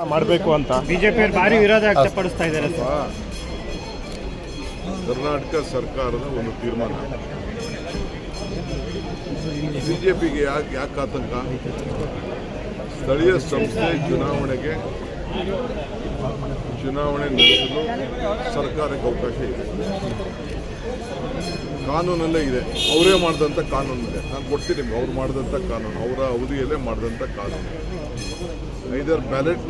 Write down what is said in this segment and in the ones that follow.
ಮಾಡಬೇಕು ಅಂತ ಬಿಜೆಪಿ ಭಾರಿ ವಿರೋಧ ವ್ಯಕ್ತಪಡಿಸ್ತಾ ಇದ್ದಾರೆ ಸರ್. ಕರ್ನಾಟಕ ಸರ್ಕಾರದ ಒಂದು ತೀರ್ಮಾನ. ಬಿಜೆಪಿಗೆ ಯಾಕೆ ಆತಂಕ? ಸ್ಥಳೀಯ ಸಂಸ್ಥೆ ಚುನಾವಣೆ ನಡೆಸಲು ಸರ್ಕಾರಕ್ಕೆ ಅವಕಾಶ ಇದೆ. ಕಾನೂನಲ್ಲೇ ಇದೆ, ಅವರೇ ಮಾಡಿದಂಥ ಕಾನೂನಿದೆ. ನಾನು ಕೊಡ್ತೀನಿ ನಿಮ್ಗೆ, ಅವ್ರು ಮಾಡಿದಂಥ ಕಾನೂನು, ಅವರ ಅವಧಿಯಲ್ಲೇ ಮಾಡಿದಂಥ ಕಾನೂನು. ಐದರ್ ಬ್ಯಾಲೆಟ್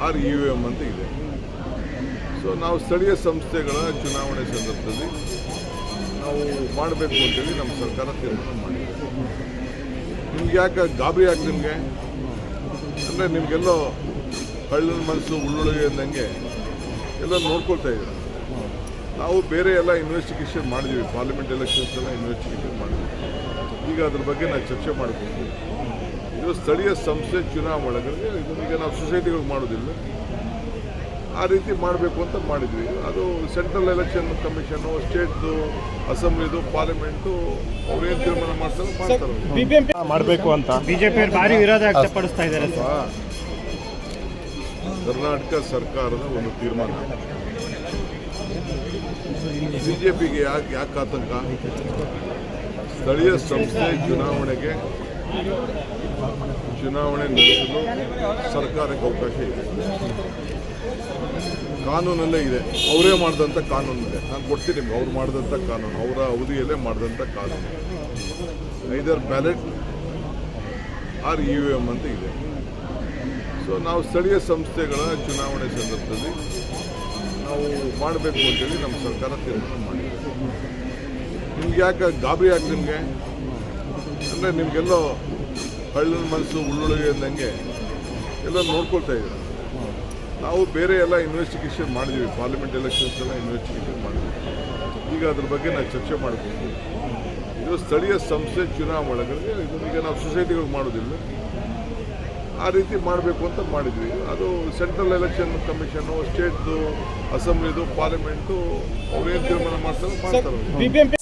ಆರ್ EVM ಅಂತ ಇದೆ. ಸೊ ನಾವು ಸ್ಥಳೀಯ ಸಂಸ್ಥೆಗಳ ಚುನಾವಣೆ ಸಂದರ್ಭದಲ್ಲಿ ನಾವು ಮಾಡಬೇಕು ಅಂತೇಳಿ ನಮ್ಮ ಸರ್ಕಾರ ತೀರ್ಮಾನ ಮಾಡಿದೆ. ನಿಮ್ಗೆ ಯಾಕೆ ಗಾಬರಿ ಯಾಕೆ ನಿಮಗೆ ಅಂದರೆ ನಿಮಗೆಲ್ಲೋ ಕಳ್ಳನ ಮನಸ್ಸು ಉಳ್ಳುಳಿಗೆ ಅಂದಂಗೆ ಎಲ್ಲ ನೋಡ್ಕೊಳ್ತಾ ಇದ್ದೀರ. ನಾವು ಬೇರೆ ಎಲ್ಲ ಇನ್ವೆಸ್ಟಿಗೇಷನ್ ಮಾಡಿದ್ವಿ, ಪಾರ್ಲಿಮೆಂಟ್ ಎಲೆಕ್ಷನ್ಸ್ ಎಲ್ಲ ಇನ್ವೆಸ್ಟಿಗೇಷನ್ ಮಾಡಿದ್ವಿ. ಈಗ ಅದ್ರ ಬಗ್ಗೆ ನಾವು ಚರ್ಚೆ ಮಾಡ್ತೀವಿ. ಇದು ಸ್ಥಳೀಯ ಸಂಸ್ಥೆ ಚುನಾವಣೆಗಳಿಗೆ ಈಗ ನಾವು ಸೊಸೈಟಿಗಳಿಗೆ ಮಾಡೋದಿಲ್ಲ, ಆ ರೀತಿ ಮಾಡಬೇಕು ಅಂತ ಮಾಡಿದ್ವಿ. ಅದು ಸೆಂಟ್ರಲ್ ಎಲೆಕ್ಷನ್ ಕಮಿಷನು, ಸ್ಟೇಟ್ದು, ಅಸೆಂಬ್ಲಿದು, ಪಾರ್ಲಿಮೆಂಟು ಅವ್ರೇನು ತೀರ್ಮಾನ ಮಾಡ್ತಾರೆ ಮಾಡಬೇಕು ಅಂತ ಬಿಜೆಪಿ ಭಾರಿ ವಿರೋಧ ವ್ಯಕ್ತಪಡಿಸ್ತಾ ಇದ್ದಾರೆ ಸರ್. ಕರ್ನಾಟಕ ಸರ್ಕಾರದ ಒಂದು ತೀರ್ಮಾನ. ಬಿಜೆಪಿಗೆ ಯಾಕೆ ಆತಂಕ? ಸ್ಥಳೀಯ ಸಂಸ್ಥೆ ಚುನಾವಣೆ ನಡೆಸಲು ಸರ್ಕಾರಕ್ಕೆ ಅವಕಾಶ ಇದೆ. ಕಾನೂನಲ್ಲೇ ಇದೆ, ಅವರೇ ಮಾಡಿದಂಥ ಕಾನೂನಿದೆ. ನಾನು ಕೊಡ್ತೀನಿ ನಿಮ್ಗೆ, ಅವ್ರು ಮಾಡಿದಂಥ ಕಾನೂನು, ಅವರ ಅವಧಿಯಲ್ಲೇ ಮಾಡಿದಂಥ ಕಾನೂನು. ಐದರ್ ಬ್ಯಾಲೆಟ್ ಆರ್ EVM ಅಂತ ಇದೆ. ಸೊ ನಾವು ಸ್ಥಳೀಯ ಸಂಸ್ಥೆಗಳ ಚುನಾವಣೆ ಸಂದರ್ಭದಲ್ಲಿ ನಾವು ಮಾಡಬೇಕು ಅಂತೇಳಿ ನಮ್ಮ ಸರ್ಕಾರ ತೀರ್ಮಾನ ಮಾಡಿದೆ. ನಿಮ್ಗೆ ಯಾಕೆ ಗಾಬರಿ ಯಾಕೆ ನಿಮಗೆ ಅಂದರೆ ನಿಮಗೆಲ್ಲೋ ಕಳ್ಳನ ಮನಸ್ಸು ಉಳ್ಳುಳಿಗೆ ಅಂದಂಗೆ ಎಲ್ಲ ನೋಡ್ಕೊಳ್ತಾ ಇದ್ದೀರ. ನಾವು ಬೇರೆ ಎಲ್ಲ ಇನ್ವೆಸ್ಟಿಗೇಷನ್ ಮಾಡಿದ್ವಿ, ಪಾರ್ಲಿಮೆಂಟ್ ಎಲೆಕ್ಷನ್ಸ್ ಎಲ್ಲ ಇನ್ವೆಸ್ಟಿಗೇಷನ್ ಮಾಡಿದ್ವಿ. ಈಗ ಅದ್ರ ಬಗ್ಗೆ ನಾವು ಚರ್ಚೆ ಮಾಡ್ತೀವಿ. ಇದು ಸ್ಥಳೀಯ ಸಂಸ್ಥೆ ಚುನಾವಣೆಗಳಿಗೆ ಈಗ ನಾವು ಸೊಸೈಟಿಗಳಿಗೆ ಮಾಡೋದಿಲ್ಲ, ಆ ರೀತಿ ಮಾಡಬೇಕು ಅಂತ ಮಾಡಿದ್ವಿ. ಅದು ಸೆಂಟ್ರಲ್ ಎಲೆಕ್ಷನ್ ಕಮಿಷನು, ಸ್ಟೇಟ್ದು, ಅಸೆಂಬ್ಲಿದು, ಪಾರ್ಲಿಮೆಂಟು ಅವ್ರೇನು ತೀರ್ಮಾನ ಮಾಡ್ತಾರೆ.